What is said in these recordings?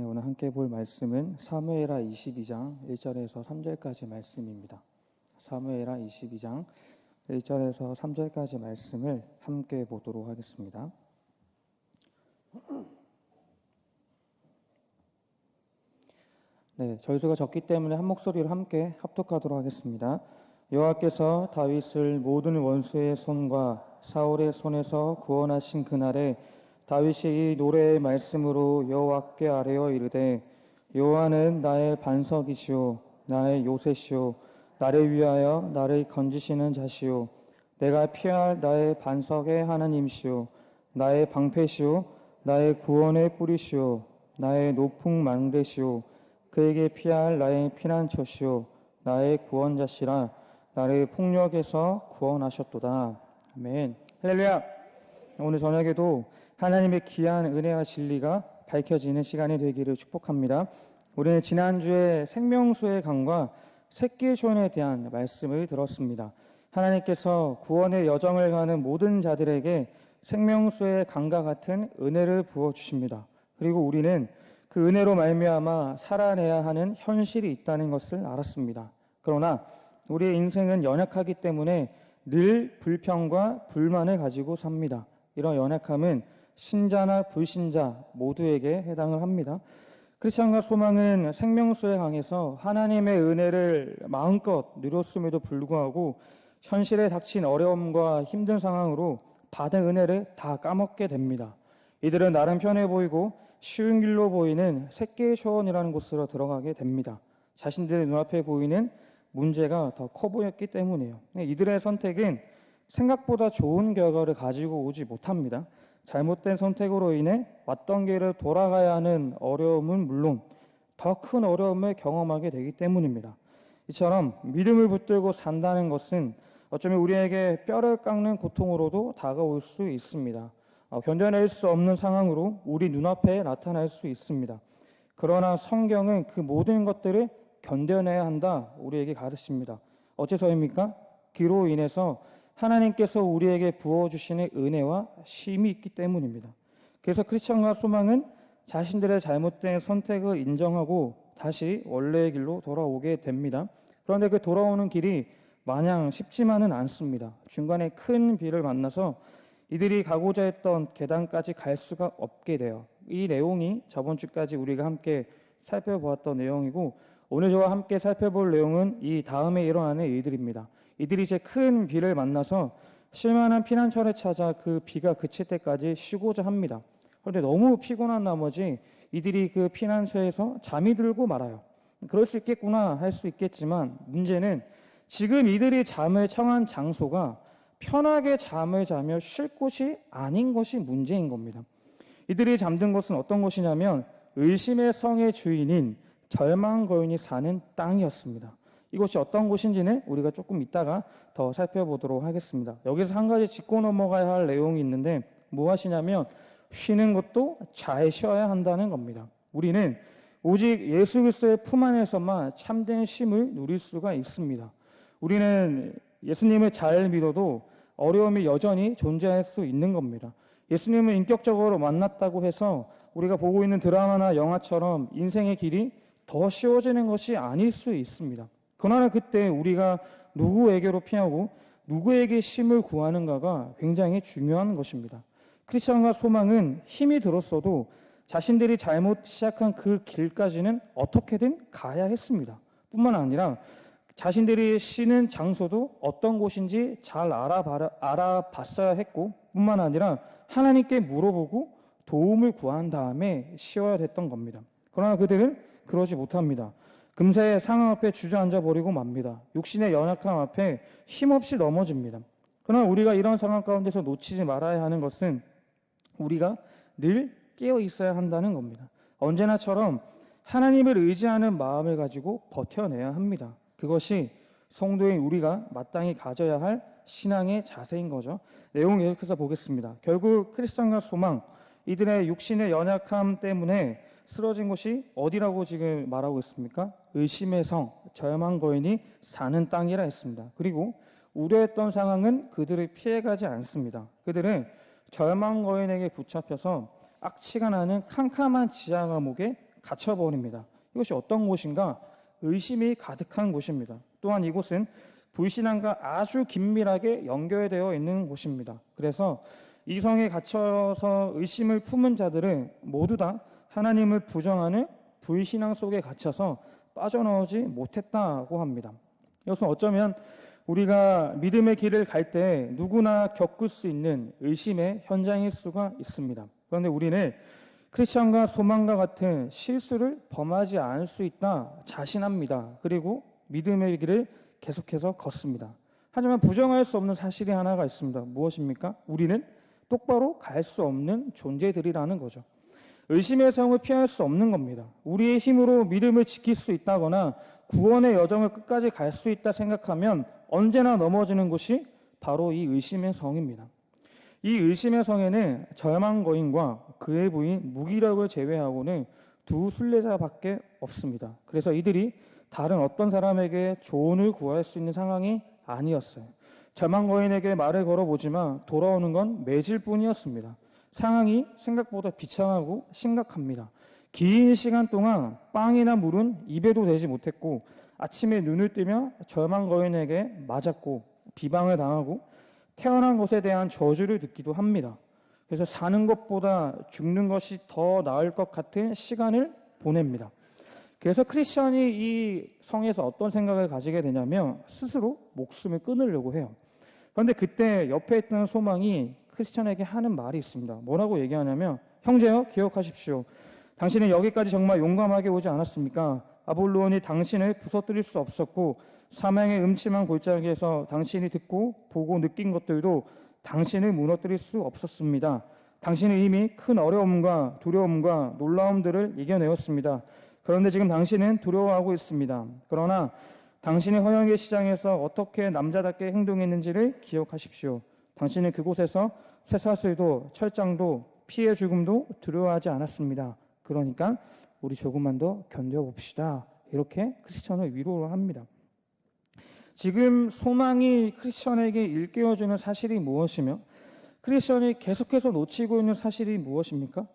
네, 오늘 함께 볼 말씀은 사무엘하 22장 1절에서 3절까지 말씀입니다. 사무엘하 22장 1절에서 3절까지 말씀을 함께 보도록 하겠습니다. 네, 저희수가 적기 때문에 한 목소리로 함께 합독하도록 하겠습니다. 여호와께서 다윗을 모든 원수의 손과 사울의 손에서 구원하신 그날에 다윗이 이 노래의 말씀으로 여호와께 아뢰어 이르되 여호와는 나의 반석이시오 나의 요새시오 나를 위하여 나를 건지시는 자시오 내가 피할 나의 반석의 하나님이시오 나의 방패시오 나의 구원의 뿌리시오 나의 높은 망대시오 그에게 피할 나의 피난처시오 나의 구원자시라 나를 폭력에서 구원하셨도다. 아멘. 할렐루야. 오늘 저녁에도 하나님의 귀한 은혜와 진리가 밝혀지는 시간이 되기를 축복합니다. 우리는 지난주에 생명수의 강과 새끼의 조언에 대한 말씀을 들었습니다. 하나님께서 구원의 여정을 가는 모든 자들에게 생명수의 강과 같은 은혜를 부어주십니다. 그리고 우리는 그 은혜로 말미암아 살아내야 하는 현실이 있다는 것을 알았습니다. 그러나 우리의 인생은 연약하기 때문에 늘 불평과 불만을 가지고 삽니다. 이런 연약함은 신자나 불신자 모두에게 해당을 합니다. 크리스천과 소망은 생명수의 강에서 하나님의 은혜를 마음껏 누렸음에도 불구하고 현실에 닥친 어려움과 힘든 상황으로 받은 은혜를 다 까먹게 됩니다. 이들은 나름 편해 보이고 쉬운 길로 보이는 새끼의 초원이라는 곳으로 들어가게 됩니다. 자신들의 눈앞에 보이는 문제가 더 커 보였기 때문이에요. 이들의 선택은 생각보다 좋은 결과를 가지고 오지 못합니다. 잘못된 선택으로 인해 왔던 길을 돌아가야 하는 어려움은 물론 더 큰 어려움을 경험하게 되기 때문입니다. 이처럼 믿음을 붙들고 산다는 것은 어쩌면 우리에게 뼈를 깎는 고통으로도 다가올 수 있습니다. 견뎌낼 수 없는 상황으로 우리 눈앞에 나타날 수 있습니다. 그러나 성경은 그 모든 것들을 견뎌내야 한다 우리에게 가르칩니다. 어째서입니까? 그로 인해서 하나님께서 우리에게 부어주시는 은혜와 쉼이 있기 때문입니다. 그래서 크리스천과 소망은 자신들의 잘못된 선택을 인정하고 다시 원래의 길로 돌아오게 됩니다. 그런데 그 돌아오는 길이 마냥 쉽지만은 않습니다. 중간에 큰 비를 만나서 이들이 가고자 했던 계단까지 갈 수가 없게 돼요. 이 내용이 저번 주까지 우리가 함께 살펴보았던 내용이고 오늘 저와 함께 살펴볼 내용은 이 다음에 일어나는 일들입니다. 이들이 이제 큰 비를 만나서 쉴만한 피난처를 찾아 그 비가 그칠 때까지 쉬고자 합니다. 그런데 너무 피곤한 나머지 이들이 그 피난처에서 잠이 들고 말아요. 그럴 수 있겠구나 할 수 있겠지만 문제는 지금 이들이 잠을 청한 장소가 편하게 잠을 자며 쉴 곳이 아닌 것이 문제인 겁니다. 이들이 잠든 곳은 어떤 곳이냐면 의심의 성의 주인인 절망 거인이 사는 땅이었습니다. 이곳이 어떤 곳인지는 우리가 조금 이따가 더 살펴보도록 하겠습니다. 여기서 한 가지 짚고 넘어가야 할 내용이 있는데 무엇이냐면 쉬는 것도 잘 쉬어야 한다는 겁니다. 우리는 오직 예수 그리스도의 품 안에서만 참된 쉼을 누릴 수가 있습니다. 우리는 예수님을 잘 믿어도 어려움이 여전히 존재할 수 있는 겁니다. 예수님을 인격적으로 만났다고 해서 우리가 보고 있는 드라마나 영화처럼 인생의 길이 더 쉬워지는 것이 아닐 수 있습니다. 그러나 그때 우리가 누구에게로 피하고 누구에게 쉼을 구하는가가 굉장히 중요한 것입니다. 크리스천과 소망은 힘이 들었어도 자신들이 잘못 시작한 그 길까지는 어떻게든 가야 했습니다. 뿐만 아니라 자신들이 쉬는 장소도 어떤 곳인지 잘 알아봤어야 했고 뿐만 아니라 하나님께 물어보고 도움을 구한 다음에 쉬어야 됐던 겁니다. 그러나 그들은 그러지 못합니다. 금세 상황 앞에 주저앉아 버리고 맙니다. 육신의 연약함 앞에 힘없이 넘어집니다. 그러나 우리가 이런 상황 가운데서 놓치지 말아야 하는 것은 우리가 늘 깨어 있어야 한다는 겁니다. 언제나처럼 하나님을 의지하는 마음을 가지고 버텨내야 합니다. 그것이 성도인 우리가 마땅히 가져야 할 신앙의 자세인 거죠. 내용 계속해서 보겠습니다. 결국 크리스천과 소망, 이들의 육신의 연약함 때문에 쓰러진 곳이 어디라고 지금 말하고 있습니까? 의심의 성, 절망 거인이 사는 땅이라 했습니다. 그리고 우려했던 상황은 그들을 피해가지 않습니다. 그들은 절망 거인에게 붙잡혀서 악취가 나는 캄캄한 지하 감옥에 갇혀버립니다. 이것이 어떤 곳인가? 의심이 가득한 곳입니다. 또한 이곳은 불신앙과 아주 긴밀하게 연결되어 있는 곳입니다. 그래서 이 성에 갇혀서 의심을 품은 자들은 모두 다 하나님을 부정하는 불신앙 속에 갇혀서 빠져나오지 못했다고 합니다. 이것은 어쩌면 우리가 믿음의 길을 갈 때 누구나 겪을 수 있는 의심의 현장일 수가 있습니다. 그런데 우리는 크리스천과 소망과 같은 실수를 범하지 않을 수 있다 자신합니다. 그리고 믿음의 길을 계속해서 걷습니다. 하지만 부정할 수 없는 사실이 하나가 있습니다. 무엇입니까? 우리는 똑바로 갈 수 없는 존재들이라는 거죠. 의심의 성을 피할 수 없는 겁니다. 우리의 힘으로 믿음을 지킬 수 있다거나 구원의 여정을 끝까지 갈 수 있다 생각하면 언제나 넘어지는 곳이 바로 이 의심의 성입니다. 이 의심의 성에는 절망 거인과 그의 부인 무기력을 제외하고는 두 순례자밖에 없습니다. 그래서 이들이 다른 어떤 사람에게 조언을 구할 수 있는 상황이 아니었어요. 절망 거인에게 말을 걸어보지만 돌아오는 건 매질 뿐이었습니다. 상황이 생각보다 비참하고 심각합니다. 긴 시간 동안 빵이나 물은 입에도 대지 못했고 아침에 눈을 뜨며 절망 거인에게 맞았고 비방을 당하고 태어난 것에 대한 저주를 듣기도 합니다. 그래서 사는 것보다 죽는 것이 더 나을 것 같은 시간을 보냅니다. 그래서 크리스천이 이 성에서 어떤 생각을 가지게 되냐면 스스로 목숨을 끊으려고 해요. 그런데 그때 옆에 있던 소망이 크리스천에게 하는 말이 있습니다. 뭐라고 얘기하냐면 형제여 기억하십시오. 당신은 여기까지 정말 용감하게 오지 않았습니까? 아볼로온이 당신을 부서뜨릴 수 없었고 사망의 음침한 골짜기에서 당신이 듣고 보고 느낀 것들도 당신을 무너뜨릴 수 없었습니다. 당신은 이미 큰 어려움과 두려움과 놀라움들을 이겨내었습니다. 그런데 지금 당신은 두려워하고 있습니다. 그러나 당신의 허영의 시장에서 어떻게 남자답게 행동했는지를 기억하십시오. 당신은 그곳에서 쇠사슬도 철장도 피해 죽음도 두려워하지 않았습니다. 그러니까 우리 조금만 더 견뎌봅시다. 이렇게 크리스천을 위로를 합니다. 지금 소망이 크리스천에게 일깨워주는 사실이 무엇이며 크리스천이 계속해서 놓치고 있는 사실이 무엇입니까?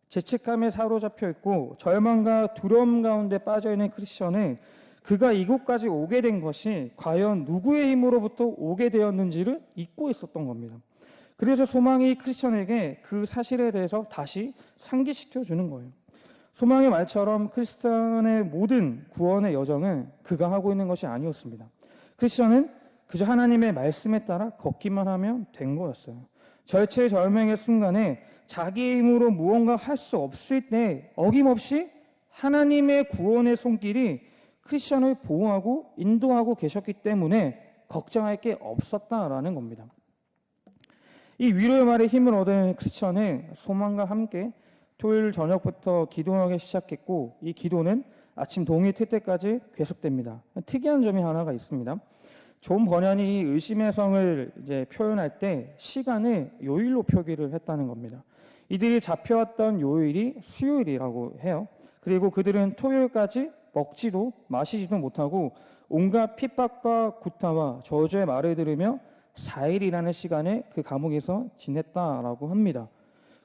죄책감에 사로잡혀 있고 절망과 두려움 가운데 빠져있는 크리스천은 그가 이곳까지 오게 된 것이 과연 누구의 힘으로부터 오게 되었는지를 잊고 있었던 겁니다. 그래서 소망이 크리스천에게 그 사실에 대해서 다시 상기시켜 주는 거예요. 소망의 말처럼 크리스천의 모든 구원의 여정은 그가 하고 있는 것이 아니었습니다. 크리스천은 그저 하나님의 말씀에 따라 걷기만 하면 된 거였어요. 절체절명의 순간에 자기 힘으로 무언가 할 수 없을 때 어김없이 하나님의 구원의 손길이 크리스천을 보호하고 인도하고 계셨기 때문에 걱정할 게 없었다라는 겁니다. 이 위로의 말에 힘을 얻은 크리스천은 소망과 함께 토요일 저녁부터 기도하기 시작했고 이 기도는 아침 동이 틀 때까지 계속됩니다. 특이한 점이 하나가 있습니다. 존 버년이 의심의 성을 이제 표현할 때 시간을 요일로 표기를 했다는 겁니다. 이들이 잡혀왔던 요일이 수요일이라고 해요. 그리고 그들은 토요일까지 먹지도 마시지도 못하고 온갖 핍박과 구타와 저주의 말을 들으며 4일이라는 시간에 그 감옥에서 지냈다라고 합니다.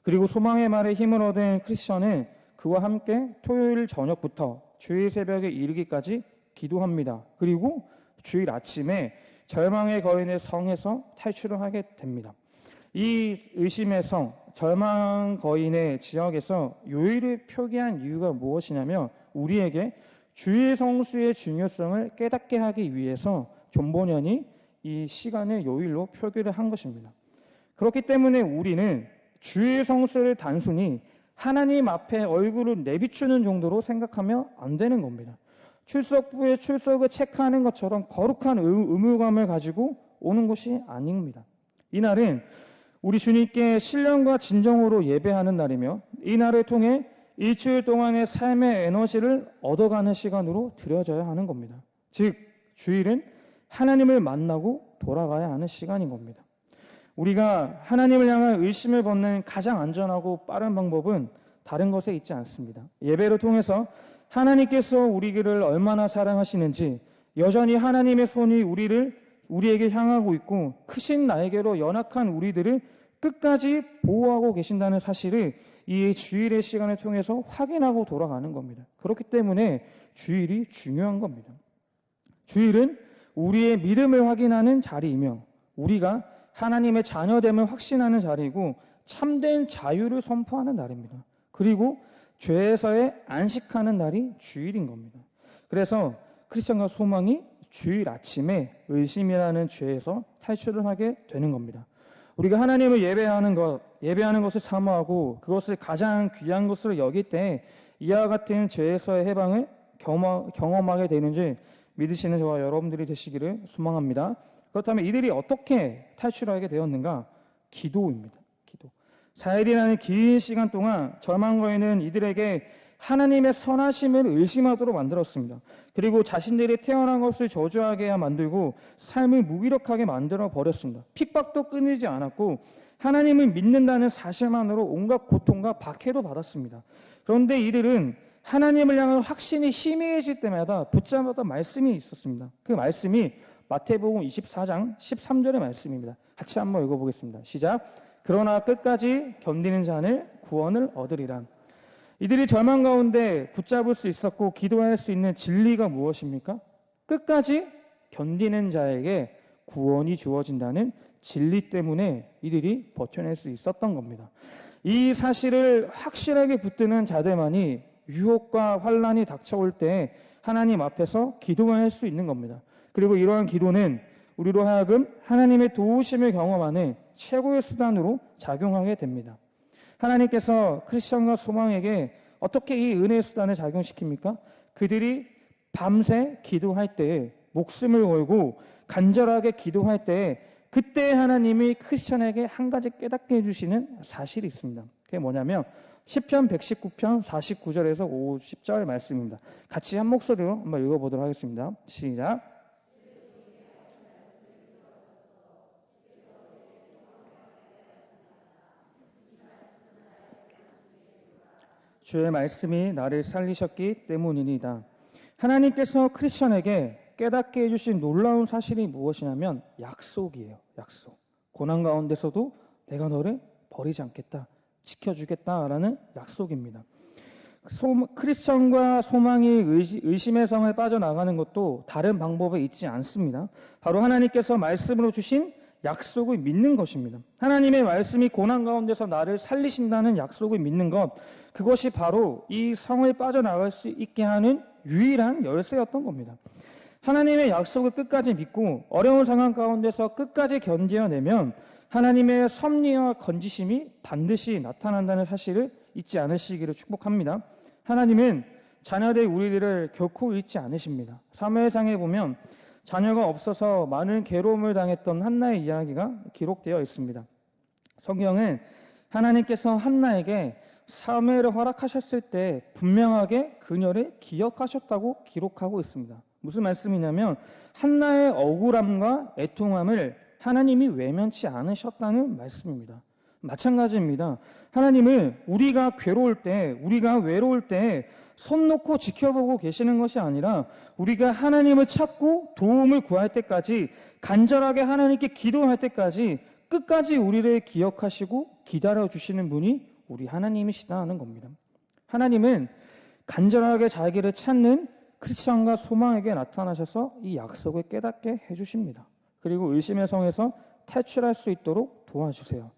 그리고 소망의 말에 힘을 얻은 크리스천은 그와 함께 토요일 저녁부터 주일 새벽에 이르기까지 기도합니다. 그리고 주일 아침에 절망의 거인의 성에서 탈출을 하게 됩니다. 이 의심의 성, 절망 거인의 지역에서 요일을 표기한 이유가 무엇이냐면 우리에게 주일 성수의 중요성을 깨닫게 하기 위해서 존 버년이 이 시간을 요일로 표기를 한 것입니다. 그렇기 때문에 우리는 주일 성수를 단순히 하나님 앞에 얼굴을 내비추는 정도로 생각하면 안 되는 겁니다. 출석부에 출석을 체크하는 것처럼 거룩한 의무감을 가지고 오는 것이 아닙니다. 이날은 우리 주님께 신령과 진정으로 예배하는 날이며 이 날을 통해 일주일 동안의 삶의 에너지를 얻어가는 시간으로 드려져야 하는 겁니다. 즉 주일은 하나님을 만나고 돌아가야 하는 시간인 겁니다. 우리가 하나님을 향한 의심을 벗는 가장 안전하고 빠른 방법은 다른 것에 있지 않습니다. 예배를 통해서 하나님께서 우리를 얼마나 사랑하시는지, 여전히 하나님의 손이 우리에게 향하고 있고 크신 나에게로 연약한 우리들을 끝까지 보호하고 계신다는 사실을 이 주일의 시간을 통해서 확인하고 돌아가는 겁니다. 그렇기 때문에 주일이 중요한 겁니다. 주일은 우리의 믿음을 확인하는 자리이며 우리가 하나님의 자녀됨을 확신하는 자리이고 참된 자유를 선포하는 날입니다. 그리고 죄에서의 안식하는 날이 주일인 겁니다. 그래서 크리스천과 소망이 주일 아침에 의심이라는 죄에서 탈출을 하게 되는 겁니다. 우리가 하나님을 예배하는 것을 사모하고 그것을 가장 귀한 것으로 여길 때 이와 같은 죄에서의 해방을 경험하게 되는지 믿으시는 저와 여러분들이 되시기를 소망합니다. 그렇다면 이들이 어떻게 탈출하게 되었는가? 기도입니다. 기도. 4일이라는 긴 시간 동안 절망과 있는 이들에게 하나님의 선하심을 의심하도록 만들었습니다. 그리고 자신들이 태어난 것을 저주하게 만들고 삶을 무기력하게 만들어 버렸습니다. 핍박도 끊이지 않았고 하나님을 믿는다는 사실만으로 온갖 고통과 박해도 받았습니다. 그런데 이들은 하나님을 향한 확신이 희미해질 때마다 붙잡았던 말씀이 있었습니다. 그 말씀이 마태복음 24장 13절의 말씀입니다. 같이 한번 읽어보겠습니다. 시작. 그러나 끝까지 견디는 자는 구원을 얻으리라. 이들이 절망 가운데 붙잡을 수 있었고 기도할 수 있는 진리가 무엇입니까? 끝까지 견디는 자에게 구원이 주어진다는 진리 때문에 이들이 버텨낼 수 있었던 겁니다. 이 사실을 확실하게 붙드는 자들만이 유혹과 환난이 닥쳐올 때 하나님 앞에서 기도할 수 있는 겁니다. 그리고 이러한 기도는 우리로 하여금 하나님의 도우심을 경험하는 최고의 수단으로 작용하게 됩니다. 하나님께서 크리스천과 소망에게 어떻게 이 은혜의 수단을 작용시킵니까? 그들이 밤새 기도할 때 목숨을 걸고 간절하게 기도할 때 그때 하나님이 크리스천에게 한 가지 깨닫게 해주시는 사실이 있습니다. 그게 뭐냐면 시편 119편 49절에서 50절 말씀입니다. 같이 한 목소리로 한번 읽어보도록 하겠습니다. 시작. 주의 말씀이 나를 살리셨기 때문이니다. 하나님께서 크리스천에게 깨닫게 해주신 놀라운 사실이 무엇이냐면 약속이에요. 약속. 고난 가운데서도 내가 너를 버리지 않겠다, 지켜주겠다라는 약속입니다. 크리스천과 소망이 의심의 성을 빠져나가는 것도 다른 방법에 있지 않습니다. 바로 하나님께서 말씀으로 주신 약속을 믿는 것입니다. 하나님의 말씀이 고난 가운데서 나를 살리신다는 약속을 믿는 것, 그것이 바로 이 성을 빠져나갈 수 있게 하는 유일한 열쇠였던 겁니다. 하나님의 약속을 끝까지 믿고 어려운 상황 가운데서 끝까지 견뎌내면 하나님의 섭리와 건지심이 반드시 나타난다는 사실을 잊지 않으시기를 축복합니다. 하나님은 자녀들 우리들을 결코 잊지 않으십니다. 사무엘상에 보면 자녀가 없어서 많은 괴로움을 당했던 한나의 이야기가 기록되어 있습니다. 성경은 하나님께서 한나에게 사무엘을 허락하셨을 때 분명하게 그녀를 기억하셨다고 기록하고 있습니다. 무슨 말씀이냐면 한나의 억울함과 애통함을 하나님이 외면치 않으셨다는 말씀입니다. 마찬가지입니다. 하나님은 우리가 괴로울 때, 우리가 외로울 때 손 놓고 지켜보고 계시는 것이 아니라 우리가 하나님을 찾고 도움을 구할 때까지, 간절하게 하나님께 기도할 때까지 끝까지 우리를 기억하시고 기다려주시는 분이 우리 하나님이시다는 겁니다. 하나님은 간절하게 자기를 찾는 크리스천과 소망에게 나타나셔서 이 약속을 깨닫게 해주십니다. 그리고 의심의 성에서 탈출할 수 있도록 도와주세요.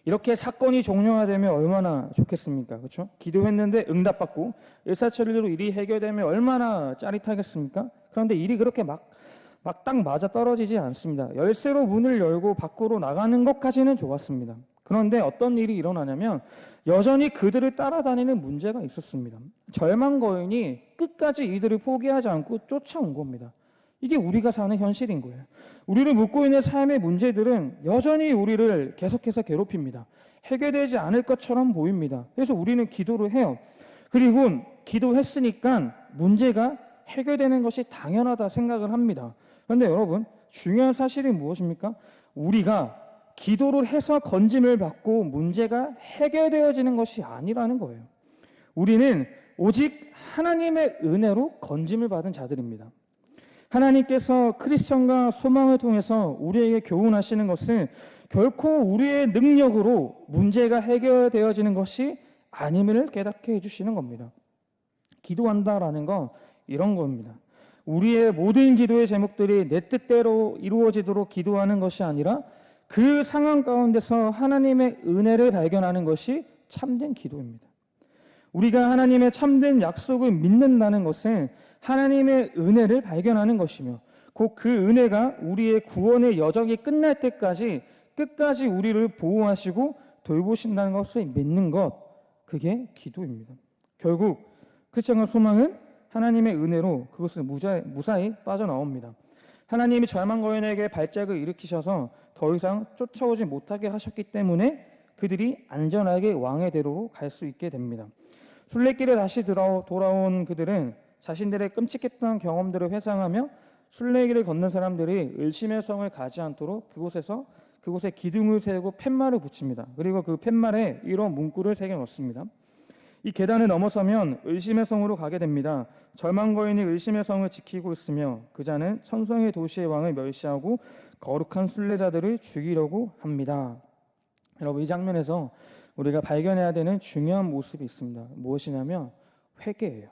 이렇게 사건이 종료가 되면 얼마나 좋겠습니까? 그렇죠? 기도했는데 응답받고 일사천리로 일이 해결되면 얼마나 짜릿하겠습니까? 그런데 일이 그렇게 막 딱 맞아 떨어지지 않습니다. 열쇠로 문을 열고 밖으로 나가는 것까지는 좋았습니다. 그런데 어떤 일이 일어나냐면 여전히 그들을 따라다니는 문제가 있었습니다. 절망 거인이 끝까지 이들을 포기하지 않고 쫓아온 겁니다. 이게 우리가 사는 현실인 거예요. 우리를 묶고 있는 삶의 문제들은 여전히 우리를 계속해서 괴롭힙니다. 해결되지 않을 것처럼 보입니다. 그래서 우리는 기도를 해요. 그리고 기도했으니까 문제가 해결되는 것이 당연하다 생각을 합니다. 그런데 여러분, 중요한 사실이 무엇입니까? 우리가 기도를 해서 건짐을 받고 문제가 해결되어지는 것이 아니라는 거예요. 우리는 오직 하나님의 은혜로 건짐을 받은 자들입니다. 하나님께서 크리스천과 소망을 통해서 우리에게 교훈하시는 것은 결코 우리의 능력으로 문제가 해결되어지는 것이 아님을 깨닫게 해주시는 겁니다. 기도한다라는 건 이런 겁니다. 우리의 모든 기도의 제목들이 내 뜻대로 이루어지도록 기도하는 것이 아니라 그 상황 가운데서 하나님의 은혜를 발견하는 것이 참된 기도입니다. 우리가 하나님의 참된 약속을 믿는다는 것은 하나님의 은혜를 발견하는 것이며 곧 그 은혜가 우리의 구원의 여정이 끝날 때까지 끝까지 우리를 보호하시고 돌보신다는 것을 믿는 것, 그게 기도입니다. 결국 크리스천의 소망은 하나님의 은혜로 그것을 무사히 빠져나옵니다. 하나님이 절망거인에게 발작을 일으키셔서 더 이상 쫓아오지 못하게 하셨기 때문에 그들이 안전하게 왕의 대로로 갈 수 있게 됩니다. 순례길에 다시 돌아온 그들은 자신들의 끔찍했던 경험들을 회상하며 순례길을 걷는 사람들이 의심의 성을 가지 않도록 그곳에 기둥을 세우고 팻말을 붙입니다. 그리고 그 팻말에 이런 문구를 새겨 놓습니다. 이 계단을 넘어서면 의심의 성으로 가게 됩니다. 절망거인이 의심의 성을 지키고 있으며 그 자는 천성의 도시의 왕을 멸시하고 거룩한 순례자들을 죽이려고 합니다. 여러분, 이 장면에서 우리가 발견해야 되는 중요한 모습이 있습니다. 무엇이냐면 회개예요.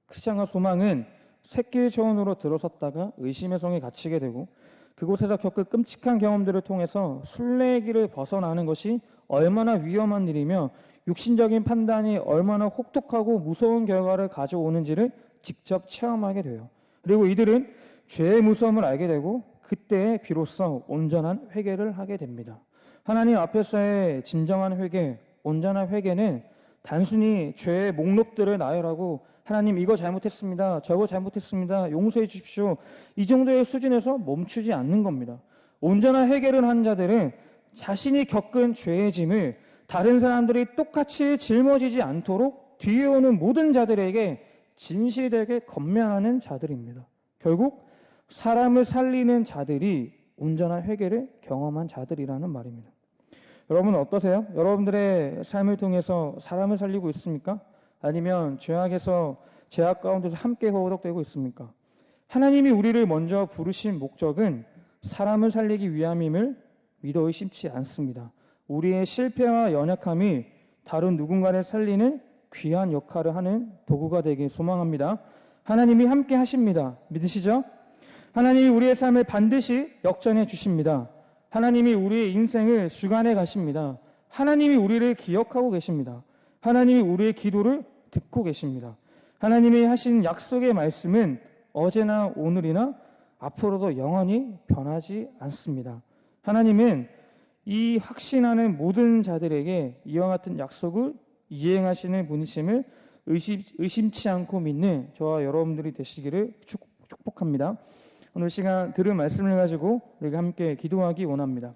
크리스천과 소망은 샛길 초원으로 들어섰다가 의심의 성에 갇히게 되고 그곳에서 겪을 끔찍한 경험들을 통해서 순례의 길을 벗어나는 것이 얼마나 위험한 일이며 육신적인 판단이 얼마나 혹독하고 무서운 결과를 가져오는지를 직접 체험하게 돼요. 그리고 이들은 죄의 무서움을 알게 되고 그때 비로소 온전한 회개를 하게 됩니다. 하나님 앞에서의 진정한 회개, 온전한 회개는 단순히 죄의 목록들을 나열하고 하나님 이거 잘못했습니다, 저거 잘못했습니다, 용서해 주십시오, 이 정도의 수준에서 멈추지 않는 겁니다. 온전한 회개를 한 자들은 자신이 겪은 죄의 짐을 다른 사람들이 똑같이 짊어지지 않도록 뒤에 오는 모든 자들에게 진실되게 건면하는 자들입니다. 결국 사람을 살리는 자들이 온전한 회개를 경험한 자들이라는 말입니다. 여러분 어떠세요? 여러분들의 삶을 통해서 사람을 살리고 있습니까? 아니면 죄악 가운데서 함께 허우덕대고 있습니까? 하나님이 우리를 먼저 부르신 목적은 사람을 살리기 위함임을 믿어 의심치 않습니다. 우리의 실패와 연약함이 다른 누군가를 살리는 귀한 역할을 하는 도구가 되길 소망합니다. 하나님이 함께 하십니다. 믿으시죠? 하나님이 우리의 삶을 반드시 역전해 주십니다. 하나님이 우리의 인생을 주관해 가십니다. 하나님이 우리를 기억하고 계십니다. 하나님이 우리의 기도를 듣고 계십니다. 하나님이 하신 약속의 말씀은 어제나 오늘이나 앞으로도 영원히 변하지 않습니다. 하나님은 이 확신하는 모든 자들에게 이와 같은 약속을 이행하시는 분이심을 의심치 않고 믿는 저와 여러분들이 되시기를 축복합니다. 오늘 시간 들은 말씀을 가지고 우리가 함께 기도하기 원합니다.